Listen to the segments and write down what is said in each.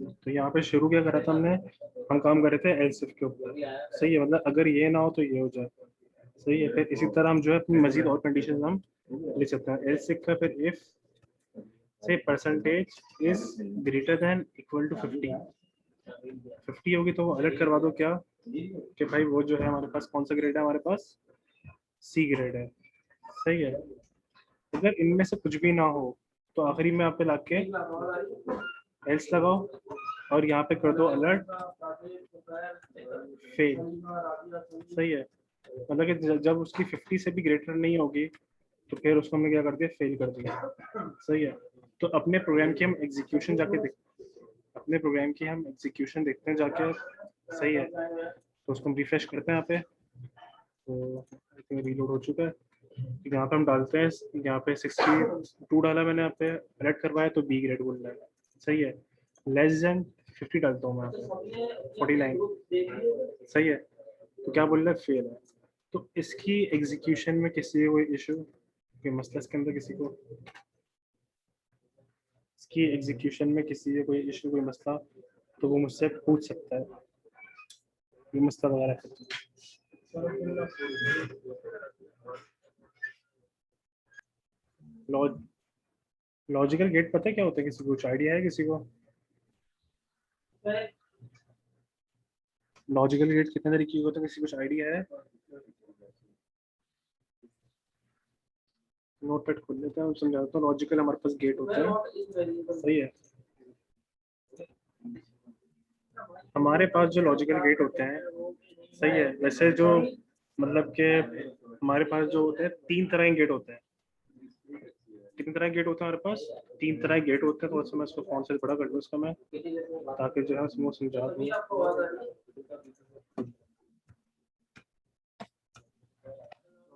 तो यहाँ पे शुरू क्या करा था हमने, हम काम कर रहे थे एल्स इफ के ऊपर। सही है, मतलब अगर ये ना हो तो ये हो जाए। सही है, फिर इसी तरह हम जो है अपनी मजीद और कंडीशन हम लिख सकते हैं। एल्स इफ का फिर इफ से percentage is greater than equal to 50 होगी तो वो अलर्ट करवा दो क्या, कि भाई वो जो है हमारे पास कौन सा ग्रेड है, हमारे पास सी ग्रेड है। सही है, अगर इनमें से कुछ भी ना हो तो आखिरी में आप पे लाके एल्स लगाओ और यहाँ पे कर दो अलर्ट फेल। सही है, मतलब कि जब उसकी 50 से भी ग्रेटर नहीं होगी तो फिर उसको हमने क्या कर दिया, फेल कर दिया। सही है, तो अपने प्रोग्राम की हम एग्जीक्यूशन जाके अपने प्रोग्राम की हम एग्जीक्यूशन देखते हैं जाके। सही है, तो उसको हम रिफ्रेश करते हैं यहाँ पे, तो आई थिंक रीलोड हो चुका है। यहाँ पे हम डालते हैं, यहाँ पे 62 डाला मैंने, यहाँ पे अलर्ट करवाया तो बी ग्रेड बोल रहा है। सही है, लेस देन 50 डालता हूँ मैं यहाँ पे 49। सही है, तो क्या बोल रहा है, फेल है। तो इसकी एग्जीक्यूशन में किसी कोई इशू, कोई मसला इसके अंदर किसी को, इसकी एग्जीक्यूशन में किसी से कोई इशू कोई मसला तो वो मुझसे पूछ सकता है, ये मसला वगैरह है। लॉजिकल गेट पता है क्या होता है, किसी को कुछ आइडिया है किसी को? लॉजिकल गेट कितने तरीके के होते हैं, किसी कुछ आइडिया है? नोटपैड खोल लेते हैं, समझाता हूँ। लॉजिकल हमारे पास गेट होते हैं। सही है, हमारे पास जो लॉजिकल गेट होते हैं, सही है, वैसे जो मतलब कि हमारे पास जो होते हैं 3 तरह के गेट होते हैं। कितने तरह के गेट होते हैं हमारे पास? 3 तरह के गेट होते हैं। थोड़ा सा मैं इसको फॉन्ट साइज बड़ा कर दूँ इसका मैं, ताकि जो है समझ समझा दूँ।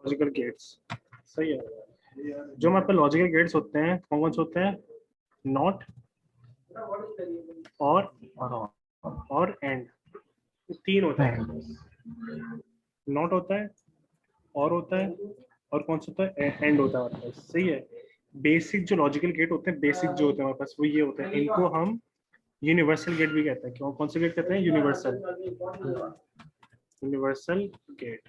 लॉजिकल गेट्स, सही है, जो हमारे पास लॉजिकल गेट्स होते हैं कौन कौन से होते हैं? नॉट और एंड, 3 होते हैं। नॉट होता है, और होता है, और कौन सा होता है, एंड होता है हमारे पास। सही है, बेसिक जो लॉजिकल गेट होते हैं, बेसिक जो होते हैं हमारे पास वो ये होते हैं। इनको हम यूनिवर्सल गेट भी कहते हैं। क्यों, कौन से गेट कहते हैं? Universal, universal gate.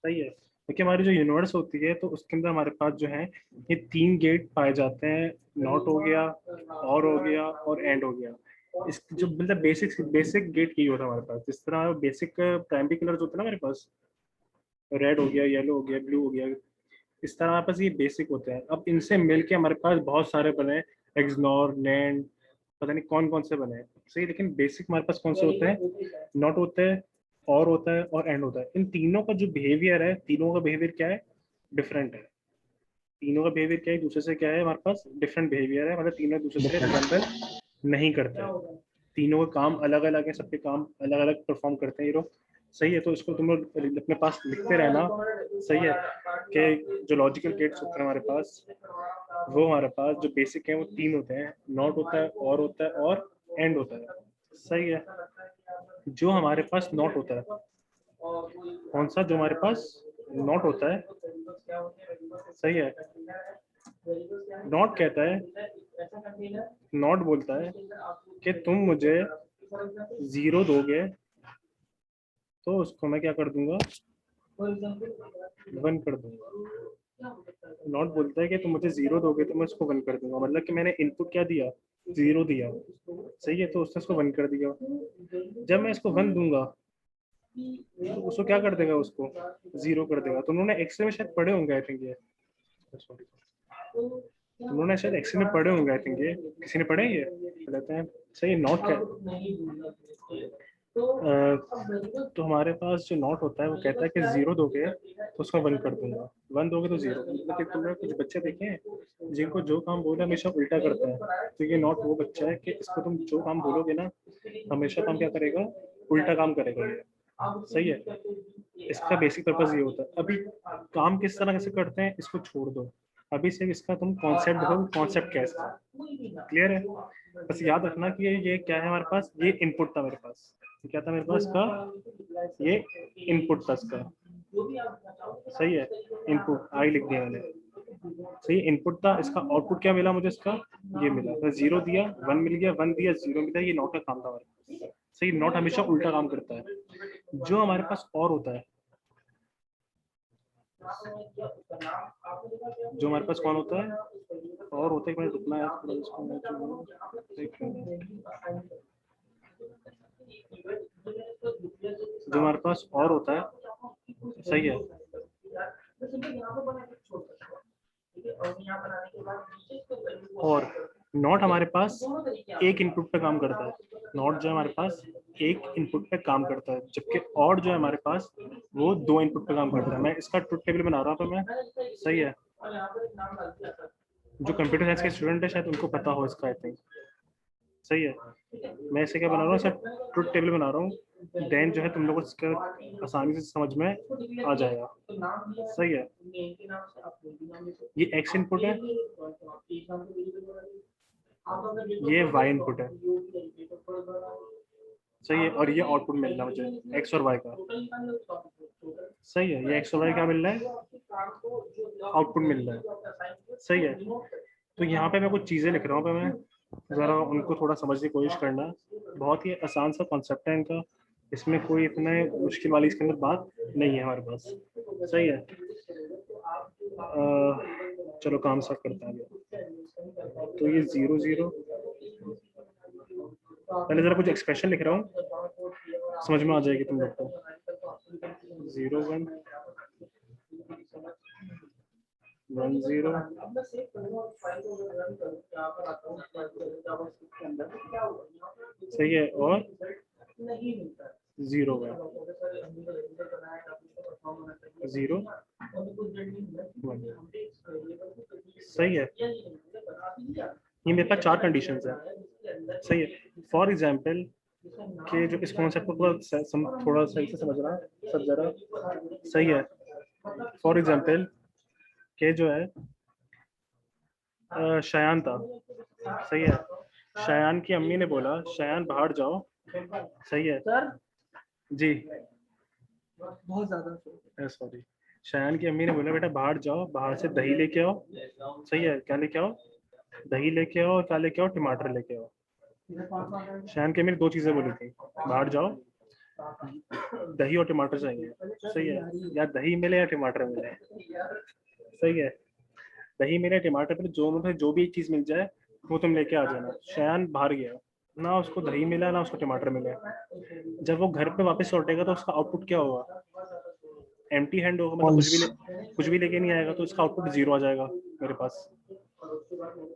सही है, क्योंकि हमारी जो यूनिवर्स होती है तो उसके अंदर हमारे पास जो है ये 3 गेट पाए जाते हैं। नॉट हो गया, और हो गया, और एंड हो गया। इस जो मतलब बेसिक गेट की होता है हमारे पास। जिस तरह बेसिक प्राइमरी कलर होता है ना हमारे पास, रेड हो गया, येलो हो गया, ब्लू हो गया, इस तरह हमारे पास ये बेसिक होते हैं। अब इनसे मिलके हमारे पास बहुत सारे बने, एक्सनॉर, नैंड, पता नहीं कौन कौन से बने। सही, लेकिन बेसिक हमारे पास कौन से होते हैं? नॉट होते हैं, और होता है, और एंड होता है। इन तीनों का जो बिहेवियर है, तीनों का बिहेवियर क्या है? डिफरेंट है। तीनों का बिहेवियर क्या है, दूसरे से क्या है, हमारे पास डिफरेंट बिहेवियर है। मतलब तीनों दूसरे से रिजेंबल नहीं करते, तीनों का काम अलग अलग है, सबके काम अलग अलग परफॉर्म करते हैं ये लोग। सही है, तो इसको तुम लोग अपने पास लिखते रहना। सही है, कि जो लॉजिकल गेट्स होते हैं हमारे पास, वो हमारे पास जो बेसिक है वो 3 होते हैं। नॉट होता है, और होता है, और एंड होता है। सही है, जो हमारे पास नॉट होता है, कौन सा जो हमारे पास नॉट होता है? सही है, नॉट कहता है, नॉट बोलता है कि तुम मुझे 0 दोगे तो उसको मैं क्या कर दूंगा, 1 कर दूंगा। नॉट बोलता है कि तुम मुझे 0 दोगे तो मैं उसको 1 कर दूंगा। मतलब कि मैंने इनपुट क्या दिया, 0 दिया। सही है, तो उसने उसको 1 कर दिया। जब मैं इसको 1 दूंगा तो उसको क्या कर देगा, उसको 0 कर देगा। तो उन्होंने एक्सेल में शायद पढ़े होंगे आई थिंक ये, उन्होंने शायद एक्सेल में पढ़े होंगे आई थिंक ये, किसी ने पढ़े ये कहते हैं। सही, नॉट क्या, तो हमारे पास जो नॉट होता है वो कहता है कि 0 दोगे तो उसको 1 कर दूंगा, 1 दोगे तो 0। मतलब कि तुमने कुछ बच्चे देखे हैं जिनको जो काम बोला हमेशा उल्टा करता है, तो ये नॉट वो बच्चा है कि इसको तुम जो काम बोलोगे ना, हमेशा काम क्या करेगा, उल्टा काम करेगा ये। सही है, इसका बेसिक पर्पज ये होता है। अभी काम किस तरह से करते हैं इसको छोड़ दो, अभी सिर्फ इसका तुम कॉन्सेप्ट देखो, कॉन्सेप्ट क्या है इसका, क्लियर है? बस याद रखना कि ये क्या है हमारे पास, ये इनपुट था मेरे पास। क्या था मेरे पास का, ये इनपुट था इसका। सही है, इनपुट आई लिख दिया मैंने। सही, इनपुट था, इसका आउटपुट क्या मिला मुझे, इसका ये मिला, तो 0 दिया, 1 मिल गया, 1 दिया, 0 मिला, ये नॉट का काम था हमारे पास। सही, नॉट हमेशा उल्टा काम करता है। जो हमारे पास और होता है, जो हमारे पास कौन होता है, और होता है, एक मिनट रुकना है थोड़ा, इसको मैं जो हमारे पास और होता है, सही है, और नॉट हमारे पास एक इनपुट पे काम करता है, नॉट जो है हमारे पास एक इनपुट पे काम करता है, जबकि और जो है हमारे पास वो 2 इनपुट पे काम करता है। मैं इसका ट्रुथ टेबल बना रहा हूँ तो मैं, सही है, जो कंप्यूटर साइंस के स्टूडेंट है शायद उनको पता हो इसका, आई थिंक, सही है। मैं इसे क्या बना रहा हूँ, सर ट्रुथ टेबल बना रहा हूँ, देन जो है तुम लोग को इसका आसानी से समझ में आ जाएगा, सही है। ये एक्स इनपुट है, ये वाई इनपुट है, सही है, और ये आउटपुट मिल रहा है मुझे एक्स और वाई का, सही है, ये एक्स और वाई क्या मिल रहा है, आउटपुट मिल रहा है, सही है। तो यहाँ पे मैं कुछ चीज़ें लिख रहा हूँ, पे मैं ज़रा उनको थोड़ा समझने की कोशिश करना। बहुत ही आसान सा कॉन्सेप्ट है इनका, इसमें कोई इतने मुश्किल वाली इसके अंदर बात नहीं है हमारे पास, सही है। चलो काम स्टार्ट करते हैं। तो ये 0 0, पहले ज़रा कुछ एक्सप्रेशन लिख रहा हूँ, समझ में आ जाएगी तुम लोग को। 0 1 1 0, सही है, और 0 1 0 1, सही है। ये मेरे पास 4 कंडीशंस है, सही है। फॉर एग्जाम्पल कि जो इस कॉन्सेप्ट को थोड़ा सही से समझना सब जरा, सही है। फॉर एग्जाम्पल के जो है शयान था, सही है, शयान की अम्मी ने बोला शयान बाहर जाओ, सही है सर जी, बहुत ज्यादा सॉरी, शयान की अम्मी ने बोला बेटा बाहर जाओ, बाहर से दही लेके आओ, सही है, क्या लेके आओ, दही लेके आओ, क्या लेके आओ, टमाटर लेके आओ। शयान की अम्मी ने 2 चीजें बोली थी, बाहर जाओ, दही और टमाटर चाहिए, सही है, या दही मिले या टमाटर मिले, सही है, दही मिले टमाटर मिले, जो मुझे जो भी एक चीज मिल जाए वो तुम लेके आ जाना। शयान बाहर गया, ना उसको दही मिला ना उसको टमाटर मिले, जब वो घर पे वापस लौटेगा तो उसका आउटपुट क्या होगा, एम्प्टी हैंड होगा, मतलब कुछ भी लेके नहीं आएगा, तो इसका आउटपुट 0 आ जाएगा मेरे पास।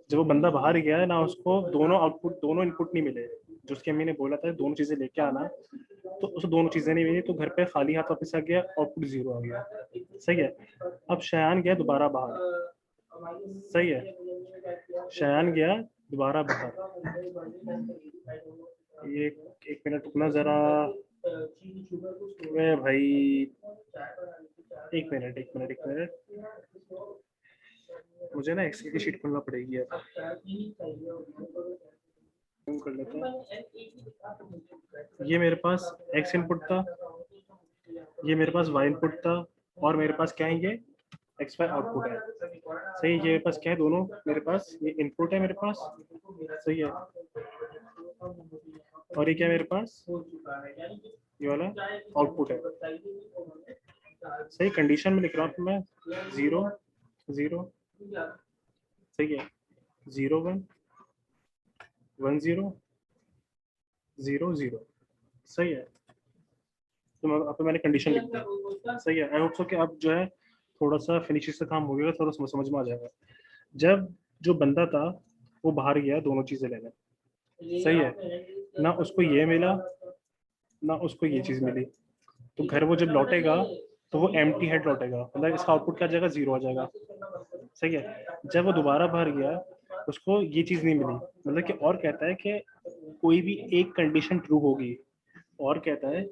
जब वो बंदा बाहर गया है ना, उसको दोनों आउटपुट, दोनों इनपुट नहीं मिले, जो उसकी अम्मी ने बोला था दोनों चीजें लेके आना, तो उसे दोनों चीजें नहीं मिली, तो घर पे खाली हाथ वापस आ गया, आउटपुट 0 आ गया, सही है। अब शयान गया दोबारा बाहर, सही है, शयान गया दोबारा बाहर, ये एक मिनट रुकना जरा, वे भाई, एक मिनट एक मिनट एक मिनट, मुझे ना एक्सेल की शीट खोलना पड़ेगी यार, कर लेता हूँ। ये मेरे पास एक्स इनपुट था, ये मेरे पास वाई इनपुट था, और मेरे पास क्या है, ये एक्स वाई आउटपुट है, सही है। ये मेरे पास क्या है, दोनों मेरे पास, ये इनपुट है मेरे पास, सही है, और ये क्या है मेरे पास, ये वाला आउटपुट है, सही। कंडीशन में लिख रहा हूँ मैं 0 0, सही है, 0 1 1 0 0 0, सही है। तो मैं अब मैंने कंडीशन लिख दी, सही है। आई होप सो कि अब जो है थोड़ा सा फिनिशिंग से काम हो गया, थोड़ा समझ में आ जाएगा। जब जो बंदा था वो बाहर गया दोनों चीजें लेने, सही है, ना उसको ये मिला ना उसको ये चीज मिली, तो घर वो जब लौटेगा तो वो एम्प्टी हेड लौटेगा, मतलब इसका आउटपुट क्या आ जाएगा, 0 आ जाएगा, सही है। जब वो दोबारा बाहर गया उसको ये चीज नहीं मिली, मतलब कि और कहता है कि कोई भी एक कंडीशन ट्रू होगी, और कहता है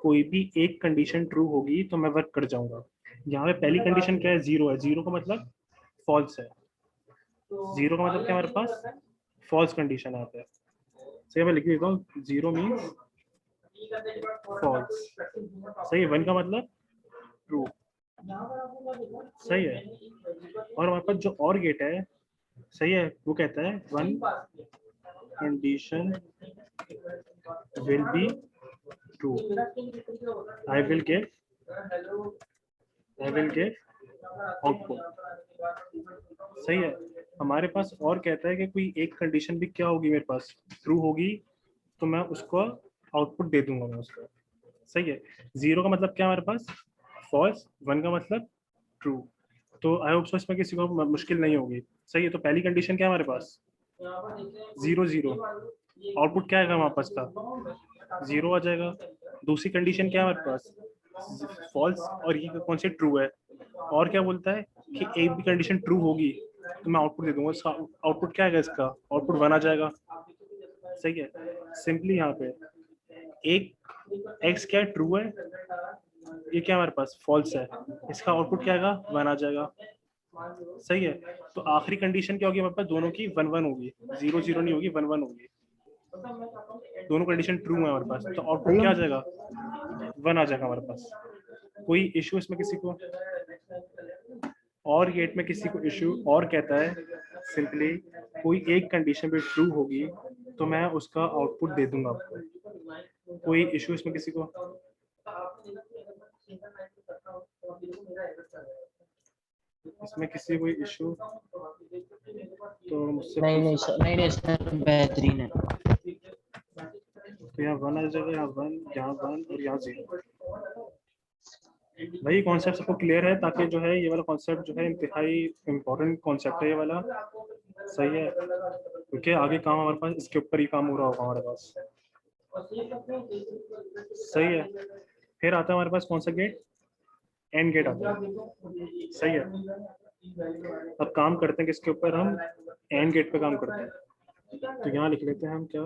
कोई भी एक कंडीशन ट्रू होगी तो मैं वर्क कर जाऊंगा। यहाँ पे पहली कंडीशन क्या है, 0 है, 0 का मतलब फॉल्स है, 0 का मतलब क्या हमारे पास फॉल्स कंडीशन है यहाँ पे, सही, मैं लिख देता हूँ 0 मीन्स फॉल्स, सही है। 1 का मतलब ट्रू, सही है। और हमारे पास जो और गेट है, सही है, वो कहता है one condition will be true. I will give output. सही है। हमारे पास और कहता है कि कोई एक कंडीशन भी क्या होगी मेरे पास, ट्रू होगी, तो मैं उसको आउटपुट दे दूंगा मैं उसको। सही है। 0 का मतलब क्या हमारे पास, फॉल्स। 1 का मतलब ट्रू। तो आई होप सो इसमें किसी को मुश्किल नहीं होगी। सही है। तो पहली कंडीशन क्या है हमारे पास, 0 0। आउटपुट क्या आएगा हमारे पास का, 0 आ जाएगा। दूसरी कंडीशन क्या है हमारे पास, फॉल्स, और ये कौन सी ट्रू है। और क्या बोलता है कि एक भी कंडीशन ट्रू होगी तो मैं आउटपुट दे दूंगा। आउटपुट क्या आएगा इसका, आउटपुट 1 आ जाएगा। सही है। सिंपली यहाँ पे एक एक्स क्या है, ट्रू है, ये क्या हमारे पास फॉल्स है, इसका आउटपुट क्या आएगा, 1 आ जाएगा। सही है। तो आखिरी कंडीशन क्या होगी हमारे पास, दोनों की 1 1 होगी, 0 0 नहीं होगी, 1 1 होगी। दोनों कंडीशन ट्रू है हमारे पास, तो आउटपुट क्या आ जाएगा, 1 आ जाएगा हमारे पास। कोई इश्यू इसमें किसी को, और गेट में किसी को इश्यू और कहता है सिंपली कोई एक कंडीशन भी ट्रू होगी तो मैं उसका आउटपुट दे दूंगा आपको। कोई इश्यू इसमें किसी को, इसमें किसी कोई इश्यू तो मुझसे नहीं सर बेहतरीन है। तो यहाँ 1 आ जाएगा, यहाँ 1, यहाँ 1 और यहाँ 0। भाई कॉन्सेप्ट सबको क्लियर है, ताकि जो है ये वाला कॉन्सेप्ट जो है इंतहाई इम्पोर्टेंट कॉन्सेप्ट है ये वाला। सही है, क्योंकि आगे काम हमारे पास इसके ऊपर ही काम हो रहा होगा हमारे पास। सही है। फिर आता है हमारे पास कौन सा गेट, एंड गेट आता है। सही है। अब काम करते हैं किसके ऊपर, हम एंड गेट पे काम करते हैं। तो यहाँ लिख लेते हैं हम क्या,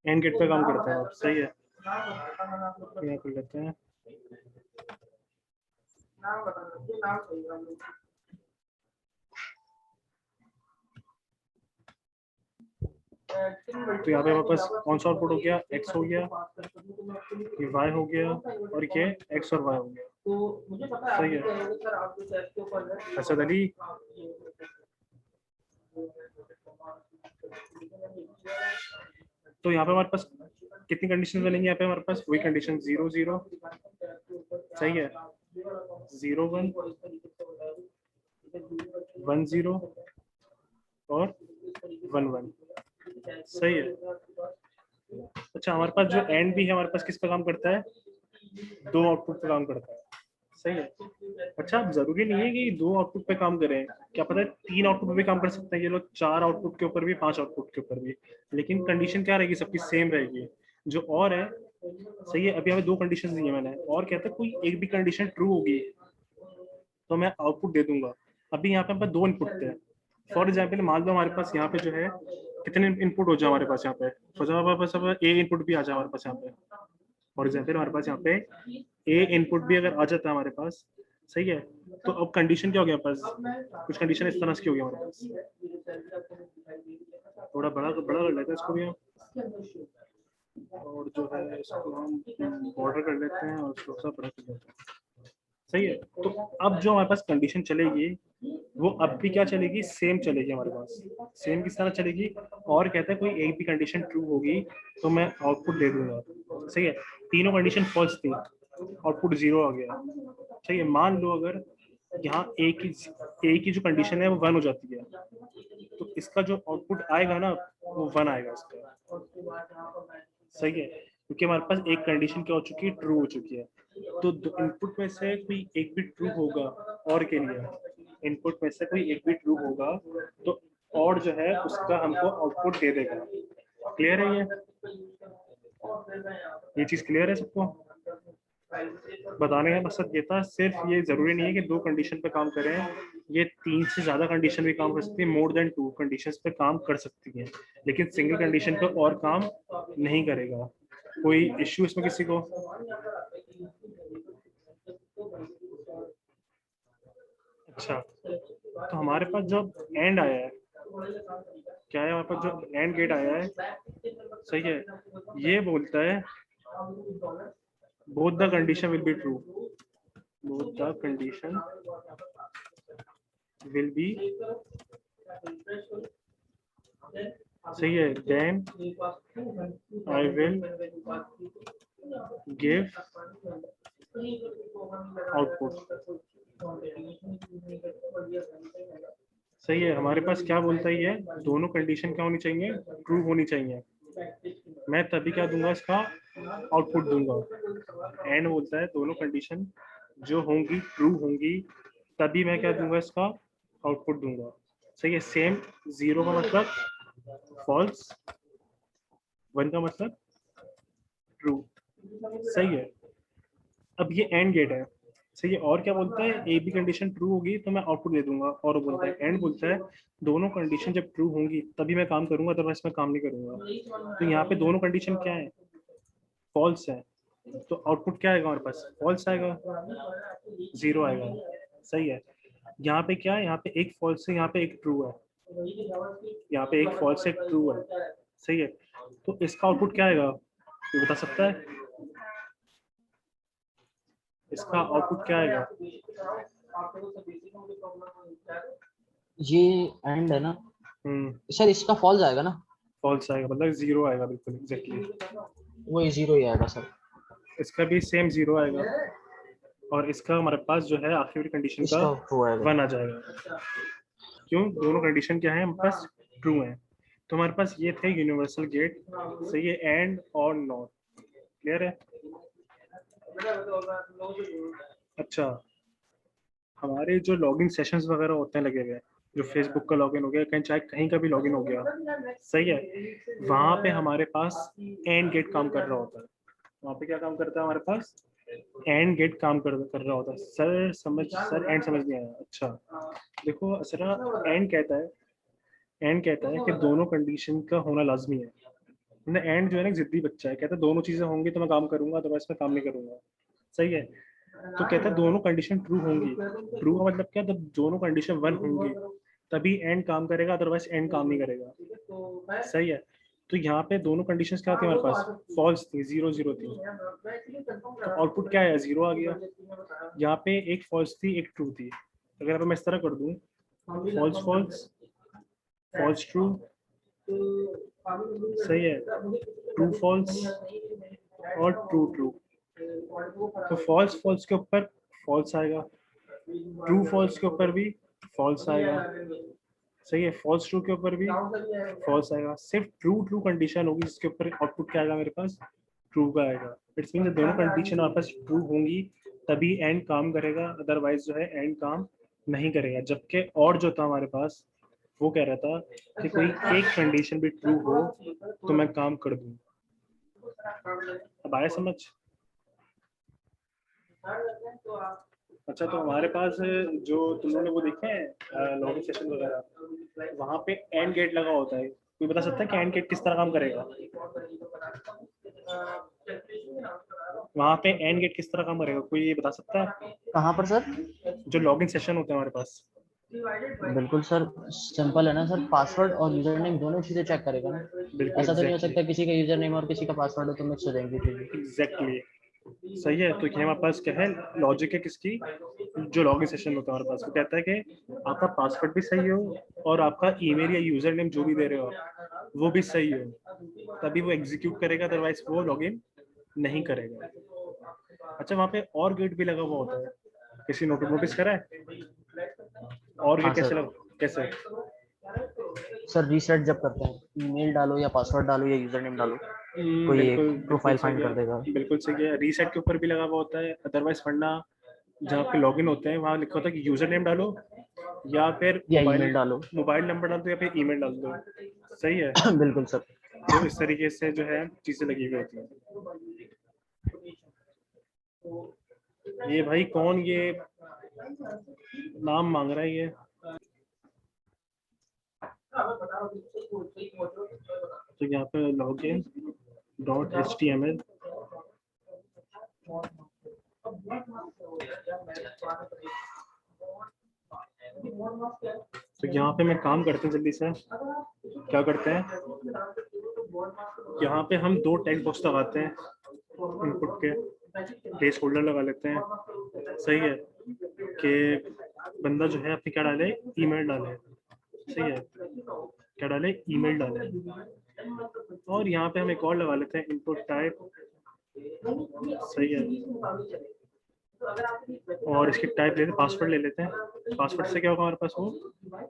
एंड गेट पे काम करते हैं। सही है। यहाँ कर लेते हैं, तो यहाँ पे हमारे पास कौन सा आउटपुट हो गया, एक्स हो गया, ये वाई हो गया, और ये एक्स और वाई हो गया। सही है। असद अली, तो यहाँ पे हमारे पास कितनी कंडीशन बनेंगी, यहाँ पे हमारे पास वही कंडीशन 0 0। सही है। 0 1 1 0 और 1 1। सही है। अच्छा, हमारे पास जो एंड भी है हमारे पास किस पे काम करता है, 2 आउटपुट पे काम करता है। सही है। अच्छा, अब जरूरी नहीं है कि 2 आउटपुट पे काम करें, क्या पता है 3 आउटपुट पे भी काम कर सकते हैं ये लोग, 4 आउटपुट के ऊपर भी, 5 आउटपुट के ऊपर भी, लेकिन कंडीशन क्या रहेगी, सबकी सेम रहेगी। जो और है, सही है, अभी हमें 2 कंडीशन दी है मैंने, और कहता है कोई एक भी कंडीशन ट्रू होगी तो मैं आउटपुट दे दूंगा। अभी यहाँ पे हमारे पास 2 इनपुट थे। फॉर एग्जाम्पल मान लो हमारे पास यहाँ पे जो है कितने इनपुट हो जाए हमारे पास, यहाँ पे तो हमारे पास ए इनपुट भी आ जाए हमारे पास यहाँ पे। फॉर एग्जाम्पल हमारे पास यहाँ पे ए इनपुट भी अगर आ जाता है हमारे पास, सही है, तो अब कंडीशन क्या हो गया पास, कुछ कंडीशन इस तरह की हो गया हमारे पास। थोड़ा बड़ा बड़ा कर लेते हैं इसको भी हम, और जो है इसको हम बॉर्डर कर लेते हैं और थोड़ा सा बड़ा कर लेते हैं। सही है। तो अब जो हमारे पास कंडीशन चलेगी वो अब भी क्या चलेगी, सेम चलेगी हमारे पास। सेम किस तरह चलेगी, और कहता है कोई एक भी कंडीशन ट्रू होगी तो मैं आउटपुट दे दूंगा। सही है। तीनों कंडीशन फॉल्स थी, आउटपुट 0 आ गया। सही है। मान लो अगर यहाँ एक ही जो कंडीशन है वो 1 हो जाती है, तो इसका जो आउटपुट आएगा ना वो 1 आएगा इसका। सही है। क्योंकि हमारे पास एक कंडीशन क्या हो चुकी है, ट्रू हो चुकी है। तो इनपुट में से कोई एक भी ट्रू होगा, और के लिए इनपुट में से कोई एक भी ट्रू होगा तो और जो है उसका हमको आउटपुट दे देगा। क्लियर है ये चीज क्लियर है सबको। बताने का मकसद ये था, सिर्फ ये जरूरी नहीं है कि 2 कंडीशन पे काम करें, ये 3 से ज्यादा कंडीशन भी काम कर सकती है, मोर देन 2 कंडीशंस पे काम कर सकती है, लेकिन सिंगल कंडीशन पे और काम नहीं करेगा। कोई इश्यू इसमें किसी को, अच्छा, तो हमारे पास जब एंड आया है, क्या है हमारे पास जो एंड गेट आया है, सही है, ये बोलता है both the condition will be true, both the condition will be, सही है, then I will give output। सही है, हमारे पास क्या बोलता है, ये दोनों कंडीशन क्या होनी चाहिए, ट्रू होनी चाहिए। मैं तभी क्या दूंगा, इसका आउटपुट दूंगा। एंड बोलता है दोनों कंडीशन जो होंगी ट्रू होंगी, तभी मैं क्या दूंगा, इसका आउटपुट दूंगा। सही है, सेम, 0 का मतलब फॉल्स, 1 का मतलब ट्रू। सही है, अब ये एंड गेट है। सही है, और क्या बोलता है, ए बी कंडीशन ट्रू होगी तो मैं आउटपुट दे दूंगा। और बोलता है एंड बोलता है दोनों कंडीशन जब ट्रू होंगी तभी मैं काम करूंगा, अदरवाइज मैं काम नहीं करूंगा। तो यहाँ पे दोनों कंडीशन क्या है, फॉल्स है, तो आउटपुट क्या आएगा हमारे पास, फॉल्स आएगा, 0 आएगा। सही है, यहाँ पे क्या है, यहाँ पे एक फॉल्स है, यहाँ पे एक ट्रू है, यहाँ पे एक फॉल्स है, एक ट्रू है। सही है, तो इसका आउटपुट क्या आएगा, कोई बता सकता है, इसका आउटपुट क्या आएगा। ये एंड है ना सर, इसका फॉल्स आएगा ना, फॉल्स आएगा, मतलब 0 आएगा, बिल्कुल एग्जैक्टली। वो 0 ही आएगा सर। इसका भी सेम 0 आएगा, और इसका हमारे पास जो है आखिरी कंडीशन का इसका ट्रू आएगा। 1 आ जाएगा। क्यों, दोनों कंडीशन क्या है हमारे पास, ट्रू है। तो हमारे पास ये थे यूनिवर्सल गेट। सही है, एंड और नॉट, क्लियर है। अच्छा, हमारे जो लॉगिन सेशंस वगैरह होते हैं लगे हुए, जो फेसबुक का लॉगिन हो गया, कहीं चाहे कहीं का भी लॉगिन हो गया, सही है, वहां पे हमारे पास एंड गेट काम कर रहा होता है। वहां पे क्या काम करता है हमारे पास, एंड गेट काम कर रहा होता है। सर एंड समझ नहीं आया। अच्छा, देखो असरा, एंड कहता है कि दोनों कंडीशन का होना लाजमी है। ना एंड जो है ना एक जिद्दी बच्चा है, कहता है दोनों चीजें होंगी तो मैं काम करूंगा, अदरवाइज मैं काम नहीं करूंगा। सही है, तो कहता है दोनों कंडीशन ट्रू होंगी। ट्रू का मतलब क्या, जब दोनों कंडीशन 1 होंगी तभी एंड काम करेगा, अदरवाइज एंड काम नहीं करेगा। सही है, तो यहाँ पे दोनों कंडीशंस क्या थी हमारे पास, फॉल्स थी, 0 0 थी, तो आउटपुट क्या है, 0 आ गया। यहाँ पे एक फॉल्स थी, एक ट्रू थी। अगर मैं इस तरह कर दूं, फॉल्स फॉल्स, फॉल्स ट्रू, सही है, ट्रू फॉल्स और ट्रू ट्रू। तो फॉल्स फॉल्स के ऊपर फॉल्स आएगा, ट्रू फॉल्स के ऊपर भी फॉल्स आएगा। सही है, फॉल्स ट्रू के ऊपर भी फॉल्स आएगा। सिर्फ ट्रू ट्रू कंडीशन होगी जिसके ऊपर आउटपुट क्या आएगा मेरे पास, ट्रू का आएगा। इट्स मीन दोनों कंडीशन हमारे पास ट्रू होंगी तभी एंड काम करेगा, अदरवाइज जो है एंड काम नहीं करेगा। जबकि और जो था हमारे पास, वो कह रहा था कि कोई एक कंडीशन भी ट्रू हो तो मैं काम कर दूं। अब आया समझ। अच्छा, तो हमारे पास जो तुम लोगों ने वो देखे हैं लॉगिन सेशन वगैरह, वहाँ पे एंड गेट लगा होता है। कोई बता सकता है कि एंड गेट किस तरह काम करेगा, वहाँ पे एंड गेट किस तरह काम करेगा, कोई ये बता सकता है। कहाँ पर सर? जो लॉगिन सेशन होते हैं हमारे पास। बिल्कुल सर, सिंपल है ना सर, पासवर्ड और यूजर नेम दोनों चीजें चेक करेगा ना। बिल्कुल ऐसा तो नहीं हो एग्जैक्टली, सकता किसी का यूजर नेम और किसी का पासवर्ड हो तो मिक्स हो जाएंगी चीजें। एग्जैक्टली, सही है। तो ये हमारे पास क्या है, लॉजिक है किसकी, जो लॉगिन सेशन होता है हमारे पास, वो कहता है कि आपका पासवर्ड भी सही हो और आपका ईमेल या यूजर नेम जो भी दे रहे हो आप, वो भी सही हो, तभी वो एग्जीक्यूट करेगा, अदरवाइज वो लॉगिन नहीं करेगा। अच्छा, वहाँ पे और गेट भी लगा हुआ होता है, किसी नोटिस करा है, और हाँ गेट कैसे सर। लगा, कैसे। सर रीसेट जब करते हैं, ईमेल डालो या पासवर्ड डालो या यूजर नेम डालो, कोई बिल्कुल एक बिल्कुल प्रोफाइल सही फाइंड है, कर देगा। बिल्कुल सही है। रीसेट के ऊपर भी लगा हुआ होता है, अदरवाइज वरना जहाँ पे लॉगिन होते हैं वहाँ लिखा होता है कि यूजर नेम डालो या फिर या मोबाइल ईमेल डालो। मोबाइल नंबर डाल दो या फिर ईमेल डाल दो। सही है, बिल्कुल सर। तो इस तरीके से जो है चीजें लगी हुई होती हैं। ये भाई कौन ये नाम मांग रहा है ये, तो यहाँ पे लॉगिन .html, तो यहाँ पे मैं काम करते हैं जल्दी से, क्या करते हैं, यहाँ पे हम 2 टेक्स्ट बॉक्स लगाते हैं इनपुट के, प्लेस होल्डर लगा लेते हैं, सही है, कि बंदा जो है अपनी क्या डाले, ईमेल डाले, सही है, क्या डाले, ईमेल डाले। और यहाँ पे हम एक और लगा लेते हैं इनपुट टाइप, सही है, और इसकी टाइप लेते हैं, पासवर्ड ले लेते हैं। पासवर्ड से क्या होगा हमारे पास,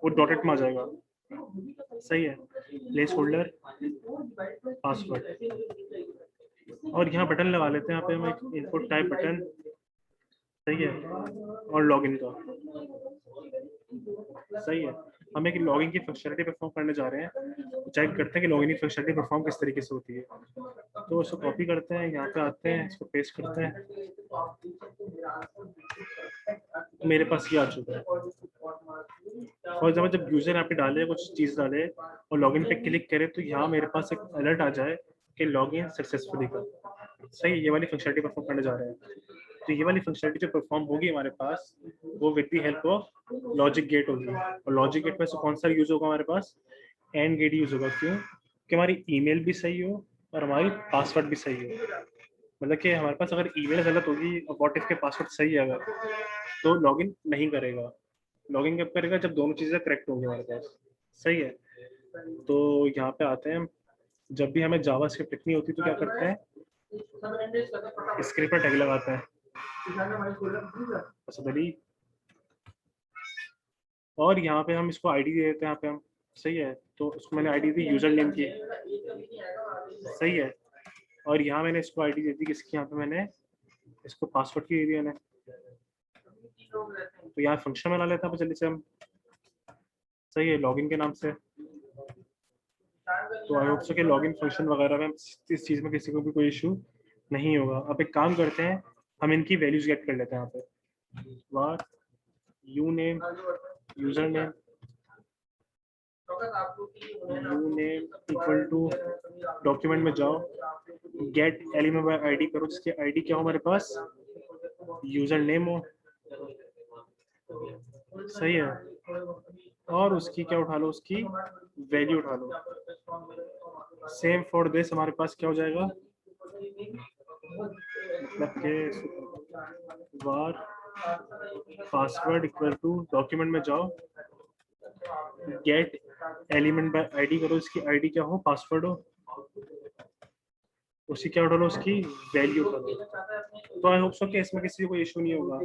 वो डॉटेड में आ जाएगा, सही है, प्लेस होल्डर पासवर्ड। और यहाँ बटन लगा लेते हैं, यहाँ पे हम एक इनपुट टाइप बटन, सही है, और लॉगिन का, सही है। हम एक लॉगिन की फंक्शनलिटी परफॉर्म करने जा रहे हैं, चेक करते हैं कि लॉगिन की फंक्शनलिटी परफॉर्म किस तरीके से होती है। तो इसको कॉपी करते हैं, यहाँ पे आते हैं, इसको पेस्ट करते हैं, तो मेरे पास ये आ चुका है। फॉर एग्जाम्पल जब यूजर यहाँ पे डाले, कुछ चीज़ डाले और लॉगिन पे क्लिक करे, तो यहाँ मेरे पास एक अलर्ट आ जाए कि लॉगिन सक्सेसफुली का, सही, ये वाली फंक्शनलिटी परफॉर्म करने जा रहे हैं। तो ये वाली फंक्शनलिटी जो परफॉर्म होगी हमारे पास, वो with the help of logic get होगी। और लॉजिक गेट में से कौन सा यूज होगा हमारे पास, एंड गेट यूज होगा। क्यों, कि हमारी ईमेल भी सही हो और हमारी पासवर्ड भी सही हो। मतलब कि हमारे पास अगर ईमेल गलत होगी और व्हाट इफ के पासवर्ड सही है अगर, तो लॉगिन नहीं करेगा। लॉगिन कब करेगा, जब दोनों चीज़ें करेक्ट होंगी हमारे पास, सही है। तो यहाँ पे आते हैं, जब भी हमें जावा स्क्रिप्ट लिखनी होती है तो क्या करते हैं, स्क्रिप्ट पर टैग लगाते हैं, और यहाँ पे हम इसको आईडी दे देते हैं, यहाँ पे हम, सही है, तो उसको मैंने आईडी दी यूजर नेम की, सही है, और यहाँ मैंने इसको आईडी दे दी किसकी, यहाँ पे मैंने इसको पासवर्ड की दे दी मैंने। तो यहाँ फंक्शन बना लेते हैं जल्दी से हम, सही है, लॉगिन के नाम से। तो आई होप सो कि लॉगिन फंक्शन वगैरह में इस चीज़ में किसी को भी कोई इशू नहीं होगा। अब एक काम करते हैं, हम इनकी वैल्यूज गेट कर लेते हैं यहाँ पे, var you name, user name, you name equal to, document में जाओ, गेट एलिमेंट बाय आईडी करो, जिसकी आईडी क्या हो हमारे पास, यूजर नेम हो, सही है, और उसकी क्या उठा लो, उसकी वैल्यू उठा लो। सेम फॉर दिस हमारे पास क्या हो जाएगा, मतलब के वार पासवर्ड इक्वल टू, डॉक्यूमेंट में जाओ, गेट एलिमेंट बाय आईडी करो, इसकी आईडी क्या हो, पासवर्ड हो, उसी क्या उठा लो, उसकी वैल्यू उठा लो। तो आई होप सो कि इसमें किसी को कोई इशू नहीं होगा।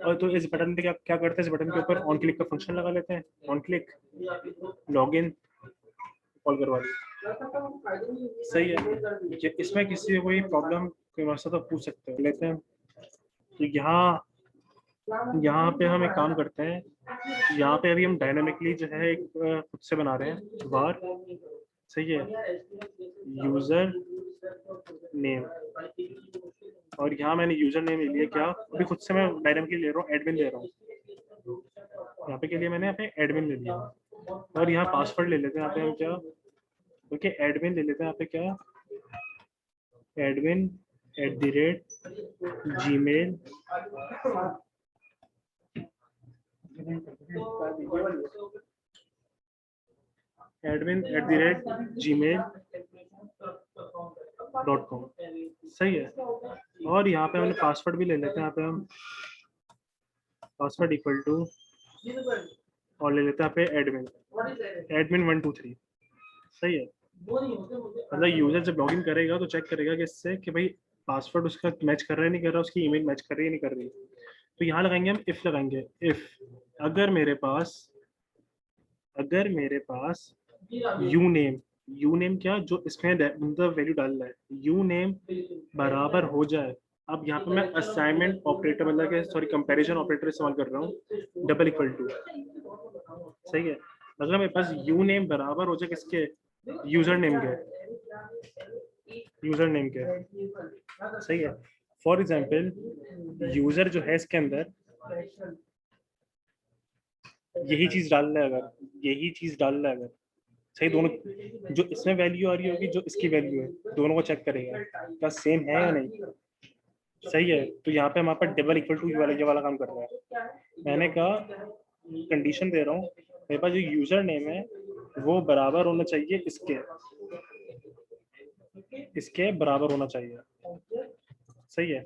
और तो इस बटन पे क्या करते हैं, इस बटन के ऊपर ऑन क्लिक का फंक्शन लगा लेते हैं, ऑन क्लिक लॉगिन कॉल करवा दी, सही है। इसमें किसी को कोई प्रॉब्लम, कोई मसला तो पूछ सकते हो, लेते हैं। तो यहाँ पे हम एक काम करते हैं, यहाँ पे अभी हम डायनामिकली जो है एक खुद से बना रहे हैं बार, सही है, यूजर नेम, और यहाँ मैंने यूजर नेम ले लिया, क्या अभी खुद से मैं डायनामिकली ले रहा हूँ, एडमिन ले रहा हूँ, यहाँ पे के लिए मैंने यहाँ पे एडमिन ले लिया। और यहाँ पासवर्ड ले लेते हैं, यहाँ पे हम क्या, ओके, एडमिन ले लेते हैं यहाँ पे, क्या एडमिन @gmail, admin@gmail.com, सही है। और यहाँ पे हमने पासवर्ड भी ले लेते हैं, यहाँ पे हम पासवर्ड इक्वल टू, और ले लेते हैं यहाँ पे एडमिन 123, सही है। मतलब यूजर जब लॉगिन करेगा तो चेक करेगा कि इससे कि भाई पासवर्ड उसका मैच कर रहा है नहीं कर रहा, उसकी ईमेल मैच कर रही है नहीं कर रही। तो यहाँ लगाएंगे हम इफ, लगाएंगे इफ, अगर मेरे पास यू नेम क्या, जो इसमें मतलब वैल्यू डालना है, यू नेम बराबर हो जाए। अब यहाँ पे मैं असाइनमेंट ऑपरेटर, मतलब कि सॉरी कंपैरिजन ऑपरेटर इस्तेमाल कर रहा हूँ, डबल इक्वल टू, सही है। अगर मेरे पास यू नेम बराबर हो जाए किसके, यूजर नेम के, सही है। फॉर एग्जाम्पल यूजर जो है इसके अंदर यही चीज डालना है, अगर सही, दोनों जो इसमें वैल्यू आ रही होगी, जो इसकी वैल्यू है, दोनों को चेक करेगा क्या सेम है या नहीं, सही है। तो यहाँ पे हमारे पास डबल इक्वल टू ये वाला काम कर रहा है। मैंने कहा कंडीशन दे रहा हूँ, मेरे पास जो यूजर नेम है वो बराबर होना चाहिए इसके बराबर होना चाहिए, सही है।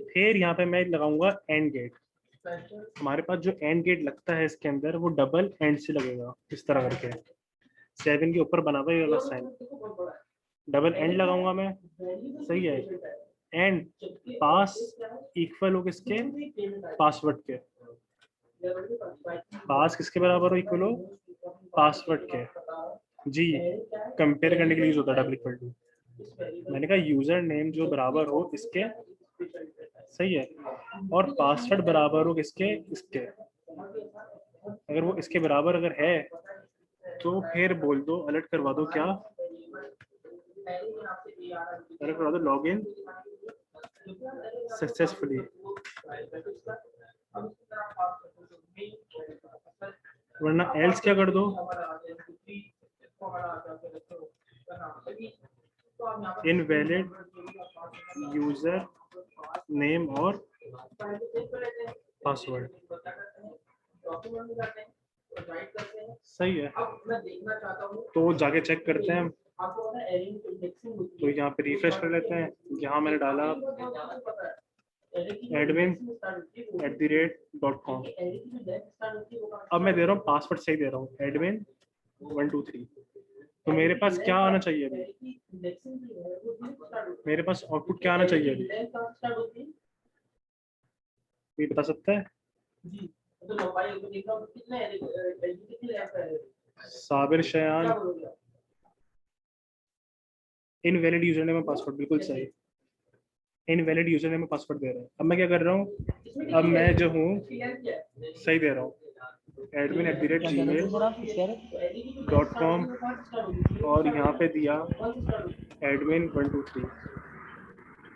फिर यहाँ पे मैं लगाऊंगा एंड गेट। हमारे पास जो एंड गेट लगता है इसके अंदर वो डबल एंड से लगेगा, इस तरह करके 7 के ऊपर बना हुआ ये वाला साइन, डबल एंड लगाऊंगा मैं, सही है। एंड पास इक्वल हो किसके, पासवर्ड के, पास किसके बराबर हो, इक्वल हो पासवर्ड के। जी कंपेयर करने के लिए यूज होता है डबल इक्वल टू। मैंने कहा यूजर नेम जो बराबर हो इसके, सही है, और पासवर्ड बराबर हो किसके, इसके। अगर वो इसके बराबर अगर है तो फिर बोल दो, अलर्ट करवा दो, क्या अलर्ट करवा दो, लॉग इन सक्सेसफुली। वरना एल्स क्या कर दो, इनवैलिड यूजर नेम और पासवर्ड, सही है। तो जाके चेक करते हैं, तो यहाँ पे रिफ्रेश कर लेते हैं। यहाँ मैंने डाला admin@.com। अब मैं दे रहा हूँ पासवर्ड सही दे रहा हूँ, admin123। तो मेरे पास क्या आना चाहिए अभी, मेरे पास आउटपुट क्या आना चाहिए अभी, ये बता सकता है? Sabir Shayan invalid user name और पासवर्ड, बिल्कुल सही, इनवैलिड यूजर नेम और पासवर्ड दे रहा है। अब मैं क्या कर रहा हूँ, अब मैं जो हूँ सही दे रहा हूँ, admin@gmail.com और यहाँ पे दिया admin123।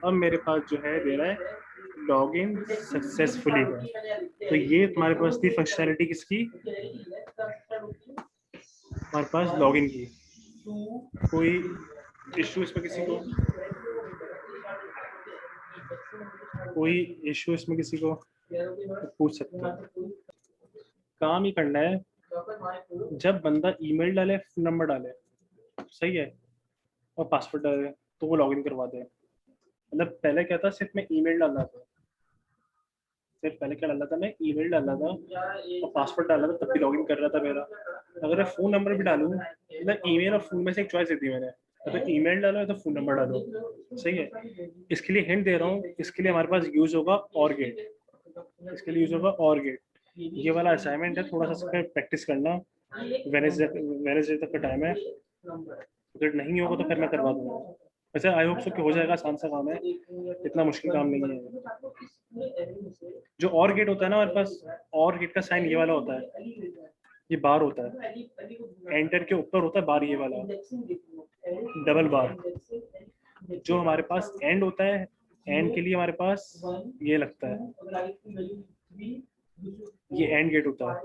अब मेरे पास जो है दे रहा है लॉग इन सक्सेसफुली है। तो ये तुम्हारे पास थी फंक्शनैलिटी किसकी, हमारे पास लॉगिन की। कोई इश्यू इसमें किसी को, कोई इश्यू इसमें किसी को तो पूछ सकते हो। काम ही करना है, जब बंदा ईमेल डाले, फोन नंबर डाले, सही है, और पासवर्ड डाले तो वो लॉगिन करवा दे। मतलब पहले क्या था, सिर्फ मैं ईमेल डालना था, सिर्फ पहले क्या डाला था, मैं ईमेल डाला था और पासवर्ड डाला था, तब भी लॉगिन कर रहा था मेरा। अगर मैं फोन नंबर भी डालूं, मतलब ईमेल और फोन में से एक चॉइस देती मैंने, तो ईमेल डालो या तो फोन नंबर डालो, सही है। इसके लिए हिंट दे रहा हूँ, इसके लिए हमारे पास यूज होगा और गेट, इसके लिए यूज होगा और गेट। ये वाला असाइनमेंट है, थोड़ा सा इसमें प्रैक्टिस करना, वेडनेसडे तक का टाइम है, अगर नहीं होगा तो फिर मैं करवा दूंगा। वैसे आई होप सो कि हो जाएगा, आसान सा काम है, इतना मुश्किल काम नहीं है। जो और गेट होता है ना हमारे पास, और गेट का साइन ये वाला होता है, ये बार होता है, एंटर के ऊपर होता है बार, ये वाला डबल बार। जो हमारे पास एंड होता है, एंड के लिए हमारे पास ये लगता है, ये एंड गेट होता है।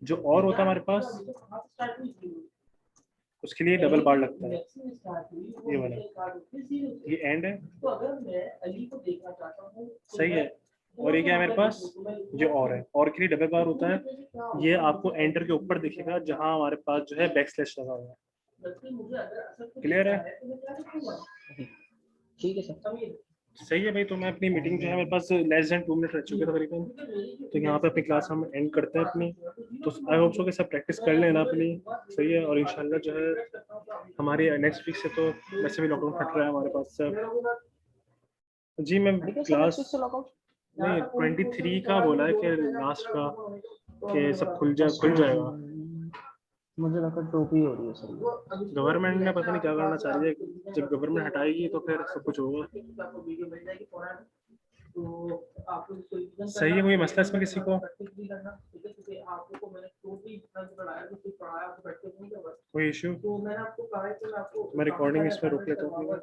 जो और होता है हमारे पास, उसके लिए डबल बार लगता है, ये वाला, ये एंड है, सही है। और ये क्या है मेरे पास, ये और है, और के लिए डबल बार होता है। ये आपको एंटर के ऊपर दिखेगा जहां हमारे पास जो है बैक स्लैश लगा हुआ है। क्लियर है? ठीक है सर। सही है भाई। तो मैं अपनी मीटिंग जो है, मेरे पास लेस देन 2 मिनट रह चुके तकरीबन, तो यहाँ पे अपनी क्लास हम एंड करते हैं अपनी। तो आई होप सो कि सब प्रैक्टिस कर लेना अपनी, सही है। और इंशाल्लाह जो है हमारी नेक्स्ट वीक से तो वैसे भी लॉकडाउन हट रहा है हमारे पास सब। जी मैं क्लास नहीं, 23 का बोला है कि लास्ट का, कि सब खुल जाएगा। मुझे लगता है टोपी हो रही है सर। गवर्नमेंट ने पता नहीं क्या करना चाह रही है, जब गवर्नमेंट हटाएगी तो फिर सब कुछ होगा। सही है, कोई मसला इसमें किसी को, कोई इशू? मैं रिकॉर्डिंग इसमें रोक लेता हूँ।